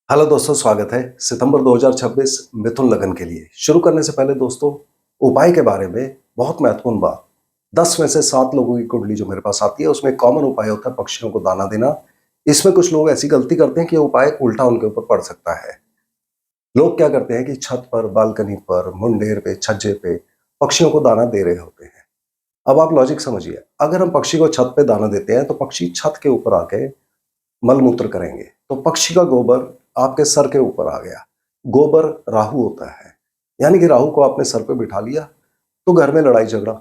Hello दोस्तों, स्वागत है सितंबर 2026 मिथुन लगन के लिए। शुरू करने से पहले दोस्तों, उपाय के बारे में बहुत महत्वपूर्ण बात। 10 में से 7 लोगों की कुंडली जो मेरे पास आती है उसमें एक कॉमन उपाय होता है पक्षियों को दाना देना। इसमें कुछ लोग ऐसी गलती करते हैं कि उपाय उल्टा उनके ऊपर पड़ सकता है। लोग क्या करते हैं कि छत पर, बालकनी पर, मुंडेर पे, छज्जे पे पक्षियों को दाना दे रहे होते हैं। अब आप लॉजिक समझिए, अगर हम पक्षी को छत पे दाना देते हैं तो पक्षी छत के ऊपर आके मलमूत्र करेंगे, तो पक्षी का गोबर आपके सर के ऊपर आ गया। गोबर राहु होता है, यानी कि राहु को आपने सर पे बिठा लिया तो घर में लड़ाई झगड़ा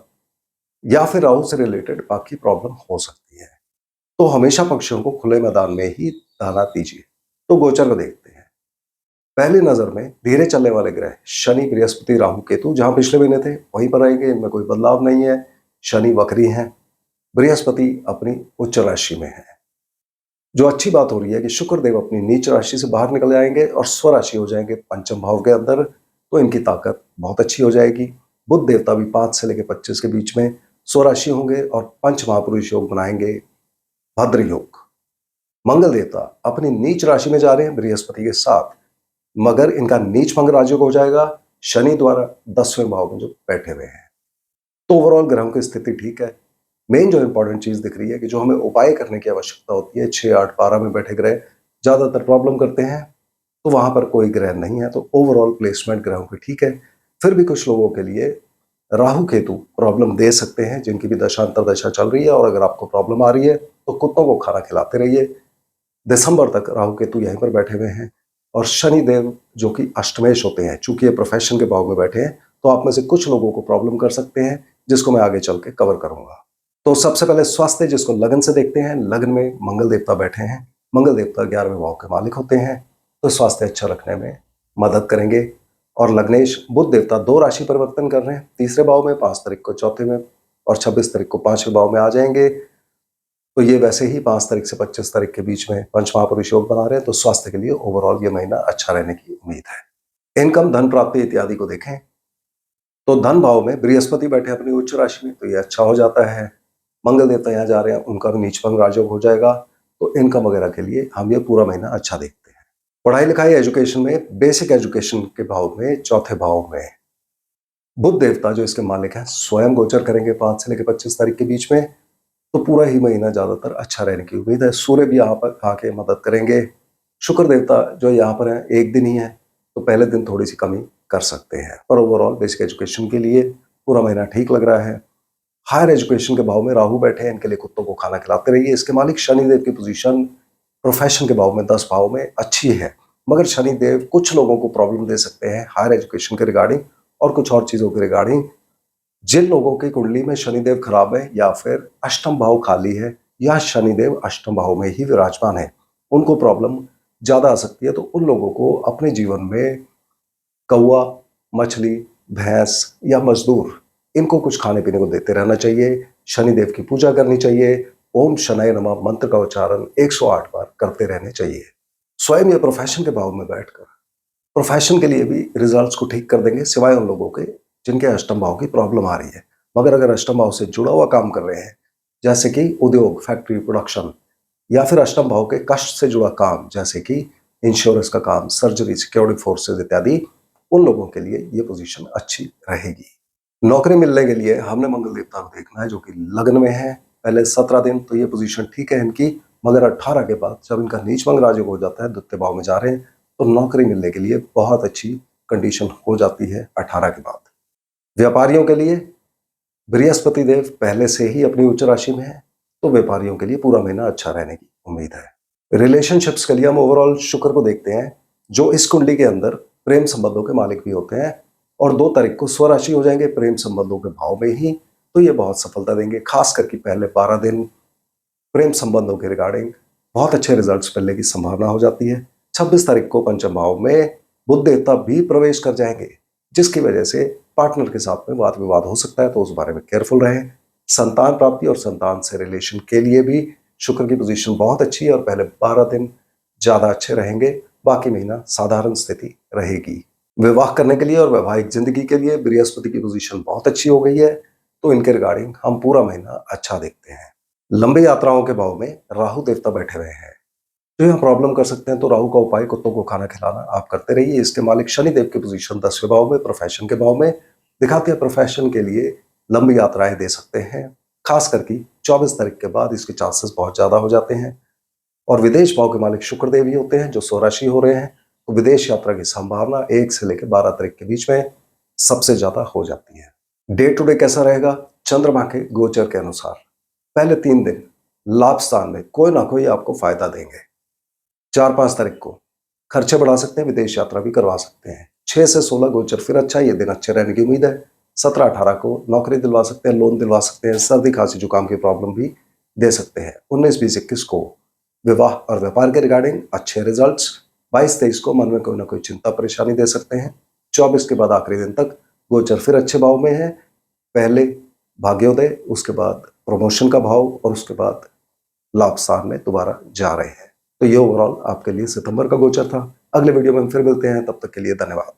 या फिर राहु से रिलेटेड बाकी प्रॉब्लम हो सकती है। तो हमेशा पक्षियों को खुले मैदान में ही दाना दीजिए। तो गोचर को देखते हैं। पहली नजर में धीरे चलने वाले ग्रह शनि, बृहस्पति, राहु, केतु जहां पिछले महीने थे वहीं पर रहेंगे, इनमें कोई बदलाव नहीं है। शनि वक्री हैं, बृहस्पति अपनी उच्च राशि में है। जो अच्छी बात हो रही है कि शुक्र देव अपनी नीच राशि से बाहर निकल जाएंगे और स्वराशि हो जाएंगे पंचम भाव के अंदर, तो इनकी ताकत बहुत अच्छी हो जाएगी। बुध देवता भी 5 से लेकर 25 के बीच में स्वराशि होंगे और पंच महापुरुष योग बनाएंगे, भद्र योग। मंगल देवता अपनी नीच राशि में जा रहे हैं बृहस्पति के साथ, मगर इनका नीच भंग राजयोग हो जाएगा शनि द्वारा 10वें भाव में जो बैठे हुए हैं। तो ओवरऑल ग्रहों की स्थिति ठीक है। मेन जो इंपॉर्टेंट चीज दिख रही है कि जो हमें उपाय करने की आवश्यकता होती है, 6, 8, 12 में बैठे ग्रह ज्यादातर प्रॉब्लम करते हैं, तो वहां पर कोई ग्रह नहीं है। तो ओवरऑल प्लेसमेंट ग्रहों की ठीक है। फिर भी कुछ लोगों के लिए राहु केतु प्रॉब्लम दे सकते हैं, जिनकी भी दशांतर दशा चल रही है। और अगर आपको प्रॉब्लम आ रही है तो कुत्तों को खाना खिलाते रहिए। दिसंबर तक राहु केतु यहीं पर बैठे हुए हैं। और शनि देव जो कि अष्टमेश होते हैं, चूंकि ये प्रोफेशन के भाव में बैठे हैं, तो आप में से कुछ लोगों को प्रॉब्लम कर सकते हैं, जिसको मैं आगे चल के कवर करूंगा। तो सबसे पहले स्वास्थ्य, जिसको लगन से देखते हैं। लगन में मंगल देवता बैठे हैं। मंगल देवता 11वें भाव के मालिक होते हैं, तो स्वास्थ्य अच्छा रखने में मदद करेंगे। और लग्नेश बुध देवता 2 राशि परिवर्तन कर रहे हैं, तीसरे भाव में 5 तारीख को चौथे में और 26 तारीख को 5वें भाव में आ जाएंगे। तो ये वैसे ही 5 तारीख से 25 तारीख के बीच में पंच महापुरुष योग बना रहे हैं, तो स्वास्थ्य के लिए ओवरऑल ये महीना अच्छा रहने की उम्मीद है। इनकम, धन प्राप्ति इत्यादि को देखें तो धन भाव में बृहस्पति बैठे अपनी उच्च राशि में, तो ये अच्छा हो जाता है। मंगल देवता यहाँ जा रहे हैं, उनका भी नीचपंग राजयोग हो जाएगा, तो इनकम वगैरह के लिए हम ये पूरा महीना अच्छा देखते हैं। पढ़ाई लिखाई एजुकेशन में, बेसिक एजुकेशन के भाव में चौथे भाव में बुध देवता जो इसके मालिक हैं स्वयं गोचर करेंगे 5 से लेकर 25 तारीख के बीच में, तो पूरा ही महीना ज्यादातर अच्छा रहने की उम्मीद है। सूर्य भी यहाँ पर आके मदद करेंगे। शुक्र देवता जो यहाँ पर है एक दिन ही है, तो पहले दिन थोड़ी सी कमी कर सकते हैं, पर ओवरऑल बेसिक एजुकेशन के लिए पूरा महीना ठीक लग रहा है। हायर एजुकेशन के भाव में राहु बैठे हैं, इनके लिए कुत्तों को खाना खिलाते रहिए। इसके मालिक शनिदेव की पोजीशन प्रोफेशन के भाव में 10 भाव में अच्छी है, मगर शनिदेव कुछ लोगों को प्रॉब्लम दे सकते हैं हायर एजुकेशन के रिगार्डिंग और कुछ और चीजों के रिगार्डिंग। जिन लोगों की कुंडली में शनिदेव खराब है या फिर अष्टम भाव खाली है या शनिदेव अष्टम भाव में ही विराजमान है, उनको प्रॉब्लम ज्यादा आ सकती है। तो उन लोगों को अपने जीवन में कौवा, मछली, भैंस या मजदूर, इनको कुछ खाने पीने को देते रहना चाहिए। शनिदेव की पूजा करनी चाहिए। ओम शनाय नमः मंत्र का उच्चारण 108 बार करते रहने चाहिए। स्वयं या प्रोफेशन के भाव में बैठकर प्रोफेशन के लिए भी रिजल्ट्स को ठीक कर देंगे, सिवाय उन लोगों के जिनके अष्टम भाव की प्रॉब्लम आ रही है। मगर अगर अष्टम भाव से जुड़ा हुआ काम कर रहे हैं, जैसे कि उद्योग, फैक्ट्री, प्रोडक्शन, या फिर अष्टम भाव के कष्ट से जुड़ा काम, जैसे कि इंश्योरेंस का काम, सर्जरी, सिक्योरिटी फोर्सेज इत्यादि, उन लोगों के लिए ये पोजीशन अच्छी रहेगी। नौकरी मिलने के लिए हमने मंगल देवता को देखना है, जो कि लग्न में है। पहले 17 दिन तो ये पोजीशन ठीक है इनकी, मगर 18 के बाद जब इनका नीचभंग राजयोग हो जाता है, द्वितीय भाव में जा रहे हैं, तो नौकरी मिलने के लिए बहुत अच्छी कंडीशन हो जाती है 18 के बाद। व्यापारियों के लिए बृहस्पति देव पहले से ही अपनी उच्च राशि में है, तो व्यापारियों के लिए पूरा महीना अच्छा रहने की उम्मीद है। रिलेशनशिप्स के लिए हम ओवरऑल शुक्र को देखते हैं, जो इस कुंडली के अंदर प्रेम संबंधों के मालिक भी होते हैं, और 2 तारीख को स्वराशि हो जाएंगे प्रेम संबंधों के भाव में ही, तो ये बहुत सफलता देंगे। खास करके पहले 12 दिन प्रेम संबंधों के रिगार्डिंग बहुत अच्छे रिजल्ट्स मिलने की संभावना हो जाती है। 26 तारीख को पंचम भाव में बुध देवता भी प्रवेश कर जाएंगे, जिसकी वजह से पार्टनर के साथ में वाद विवाद हो सकता है, तो उस बारे में केयरफुल रहें। संतान प्राप्ति और संतान से रिलेशन के लिए भी शुक्र की पोजीशन बहुत अच्छी है, और पहले 12 दिन ज्यादा अच्छे रहेंगे, बाकी महीना साधारण स्थिति रहेगी। विवाह करने के लिए और वैवाहिक जिंदगी के लिए बृहस्पति की पोजीशन बहुत अच्छी हो गई है, तो इनके रिगार्डिंग हम पूरा महीना अच्छा देखते हैं। लंबी यात्राओं के भाव में राहु देवता बैठे हुए हैं, जो यहाँ प्रॉब्लम कर सकते हैं, तो राहु का उपाय कुत्तों को खाना खिलाना आप करते रहिए। इसके मालिक शनिदेव की पोजीशन 10वें भाव में, प्रोफेशन के भाव में दिखाती है। प्रोफेशन के लिए लंबी यात्राएं दे सकते हैं, खास करके 24 तारीख के बाद इसके चांसेस बहुत ज्यादा हो जाते हैं। और विदेश भाव के मालिक शुक्रदेव ही होते हैं जो स्वराशि हो रहे हैं, तो विदेश यात्रा की संभावना 1 से लेकर 12 तारीख के बीच में सबसे ज्यादा हो जाती है। डे टू डे कैसा रहेगा? चंद्रमा के गोचर के अनुसार पहले 3 दिन लाभ स्थान में कोई ना कोई आपको फायदा देंगे। 4-5 तारीख को खर्चे बढ़ा सकते हैं, विदेश यात्रा भी करवा सकते हैं। 6 से 16 गोचर फिर अच्छा, ये दिन अच्छे रहने की उम्मीद है। 17-18 को नौकरी दिलवा सकते हैं, लोन दिलवा सकते हैं, सर्दी खांसी जुकाम की प्रॉब्लम भी दे सकते हैं। 19-20-21 को विवाह और व्यापार के रिगार्डिंग अच्छे रिजल्ट्स। 22-23 को मन में कोई ना कोई चिंता परेशानी दे सकते हैं। 24 के बाद आखिरी दिन तक गोचर फिर अच्छे भाव में है। पहले भाग्योदय, उसके बाद प्रमोशन का भाव और उसके बाद लाभ स्थान में दोबारा जा रहे हैं। तो ये ओवरऑल आपके लिए सितंबर का गोचर था। अगले वीडियो में हम फिर मिलते हैं, तब तक के लिए धन्यवाद।